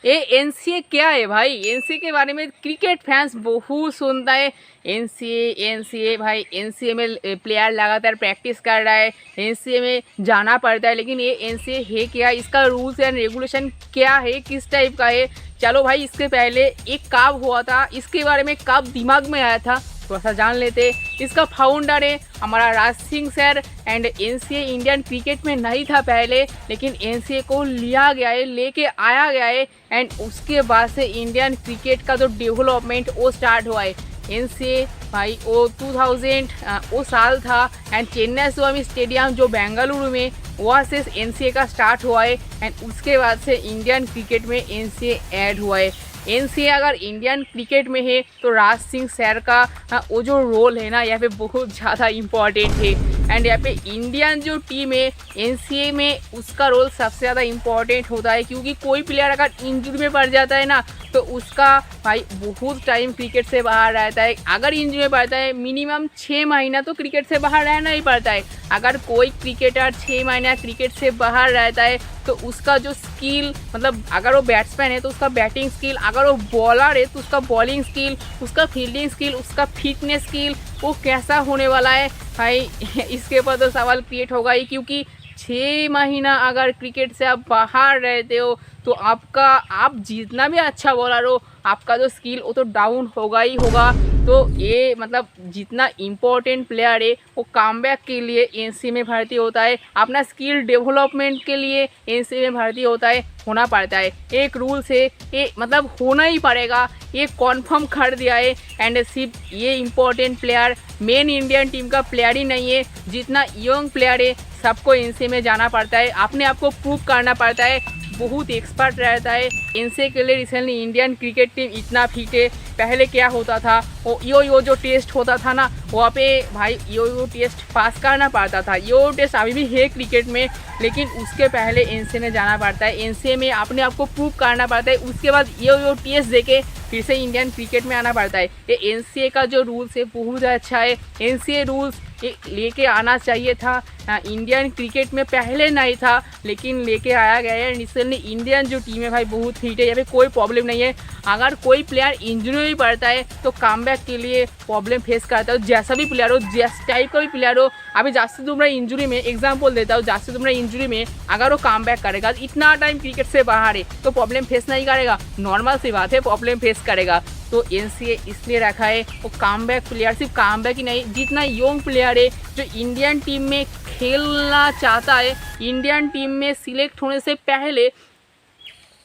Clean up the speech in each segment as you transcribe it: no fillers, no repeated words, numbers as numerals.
ये एनसीए क्या है भाई? एनसीए के बारे में क्रिकेट फैंस बहुत सुनता है। एनसीए एनसीए भाई, एनसीए में प्लेयर लगातार प्रैक्टिस कर रहा है, एनसीए में जाना पड़ता है, लेकिन ये एनसीए है क्या? इसका रूल्स एंड रेगुलेशन क्या है, किस टाइप का है? चलो भाई, इसके पहले एक कब हुआ था, इसके बारे में कब दिमाग में आया था थोड़ा सा जान लेते। इसका फाउंडर है हमारा Raj Singh sir. And NCA Indian cricket में नहीं था पहले, लेकिन एनसीए को लिया गया है, लेके आया गया है। एंड उसके बाद से इंडियन क्रिकेट का जो डेवलपमेंट वो स्टार्ट हुआ है। एनसीए भाई वो 2000 वो साल था। एंड चेन्नई स्वामी स्टेडियम जो बेंगलुरु में, वहाँ से एनसीए का स्टार्ट हुआ है। एंड उसके बाद से इंडियन क्रिकेट में एनसीए ऐड हुआ है। एनसीए अगर इंडियन क्रिकेट में है तो राज सिंह सर का वो जो रोल है ना, यहाँ पे बहुत ज़्यादा इम्पॉर्टेंट है। एंड यहाँ पे इंडियन जो टीम है एनसीए में, उसका रोल सबसे ज़्यादा इम्पॉर्टेंट होता है, क्योंकि कोई प्लेयर अगर इंजरी में पड़ जाता है ना, तो उसका भाई बहुत टाइम क्रिकेट से बाहर रहता है। अगर इंजरी में पड़ता है मिनिमम 6 महीना तो क्रिकेट से बाहर रहना ही पड़ता है। अगर कोई क्रिकेटर 6 महीना क्रिकेट से बाहर रहता है तो उसका जो स्किल, मतलब अगर वो बैट्समैन है तो उसका बैटिंग स्किल, अगर वो बॉलर है तो उसका बॉलिंग स्किल, उसका फील्डिंग स्किल, उसका फिटनेस स्किल वो कैसा होने वाला है भाई, इसके ऊपर तो सवाल क्रिएट होगा ही। क्योंकि 6 महीना अगर क्रिकेट से आप बाहर रहते हो तो आप जितना भी अच्छा बॉलर हो, आपका जो स्किल वो तो डाउन होगा ही होगा। तो ये मतलब जितना इम्पोर्टेंट प्लेयर है वो कमबैक के लिए एनसीए में भर्ती होता है, अपना स्किल डेवलपमेंट के लिए एनसीए में भर्ती होता है, होना पड़ता है। एक रूल से ये मतलब होना ही पड़ेगा, ये कॉन्फर्म कर दिया है। एंड सिर्फ ये important player main Indian team का प्लेयर ही नहीं है, जितना यंग प्लेयर है सबको एनसीए में जाना पड़ता है, अपने आप को प्रूव करना पड़ता है, बहुत एक्सपर्ट रहता है। एनसीए के लिए रिसेंटली इंडियन क्रिकेट टीम इतना फिट है। पहले क्या होता था, वो यो जो टेस्ट होता था ना, वहाँ पे भाई यो टेस्ट पास करना पड़ता था। यो टेस्ट अभी भी है क्रिकेट में, लेकिन उसके पहले एनसीए में जाना पड़ता है, एनसीए में अपने आप को प्रूव करना पड़ता है, उसके बाद यो टेस्ट देके फिर से इंडियन क्रिकेट में आना पड़ता है। ये एनसीए का जो रूल्स है बहुत अच्छा है। एनसीए रूल्स लेके आना चाहिए था, इंडियन क्रिकेट में पहले नहीं था, लेकिन लेके आया गया है। रिसेंटली इंडियन जो टीम है भाई बहुत फिट है, यहाँ पे कोई प्रॉब्लम नहीं है। अगर कोई प्लेयर इंजरी में भी पड़ता है तो कमबैक के लिए प्रॉब्लम फेस करता है, जैसा भी प्लेयर हो, जिस टाइप का भी प्लेयर हो। अभी जासप्रीत बुमराह इंजरी में, एग्जाम्पल देता हूँ, जासप्रीत बुमराह इंजरी में अगर वो कमबैक करेगा, इतना टाइम क्रिकेट से बाहर है तो प्रॉब्लम फेस नहीं करेगा, नॉर्मल सी बात है, प्रॉब्लम फेस करेगा। तो एनसीए इसलिए रखा है वो कमबैक प्लेयर, सिर्फ कमबैक ही नहीं, जितना यंग प्लेयर है जो इंडियन टीम में खेलना चाहता है, इंडियन टीम में सिलेक्ट होने से पहले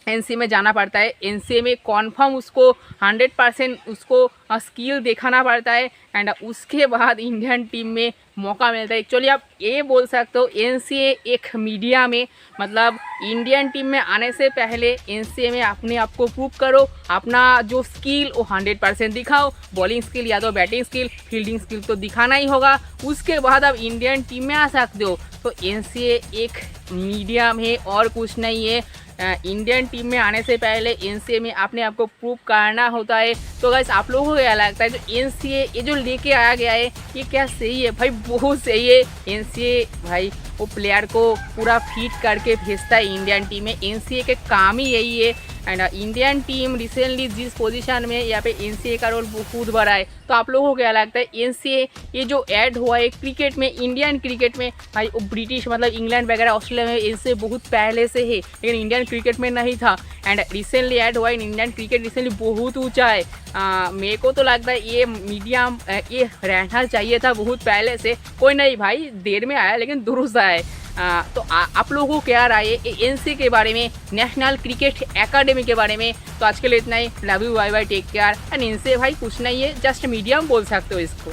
एनसीए में जाना पड़ता है। एनसीए में कॉन्फर्म उसको 100% उसको स्किल दिखाना पड़ता है। एंड उसके बाद इंडियन टीम में मौका मिलता है। एक्चुअली आप ये बोल सकते हो एनसीए एक मीडिया में, मतलब इंडियन टीम में आने से पहले एनसीए में अपने आप को प्रूव करो, अपना जो स्किल वो 100% दिखाओ, बॉलिंग स्किल या तो बैटिंग स्किल, फील्डिंग स्किल तो दिखाना ही होगा, उसके बाद आप इंडियन टीम में आ सकते हो। तो एनसीए एक मीडियम है और कुछ नहीं है। इंडियन टीम में आने से पहले एनसीए में अपने आप को प्रूव करना होता है। तो गाइस आप लोगों को क्या लगता है, जो एनसीए ये जो लेके आया गया है ये क्या सही है? भाई बहुत सही है। एनसीए भाई वो प्लेयर को पूरा फिट करके भेजता है इंडियन टीम में, एनसीए के काम ही यही है। एंड इंडियन टीम रिसेंटली जिस पोजीशन में, यहाँ पे एनसीए का रोल बहुत बड़ा है। तो आप लोगों को क्या लगता है एनसीए ये जो ऐड हुआ है क्रिकेट में, इंडियन क्रिकेट में, भाई वो ब्रिटिश मतलब इंग्लैंड वगैरह ऑस्ट्रेलिया में एनसीए बहुत पहले से है, लेकिन इंडियन क्रिकेट में नहीं था। एंड रिसेंटली ऐड हुआ है, इंडियन क्रिकेट रिसेंटली बहुत ऊँचा है। मेरे को तो लगता है ये मीडियम ये रहना चाहिए था बहुत पहले से। कोई नहीं भाई, देर में आया लेकिन दुरुस्त आया है। तो आप लोगों को क्या राय है एनसीए के बारे में, नेशनल क्रिकेट एकेडमी के बारे में? तो आज के लिए इतना ही। Love you, bye bye, take care. And इनसे भाई कुछ नहीं है, जस्ट मीडियम बोल सकते हो इसको।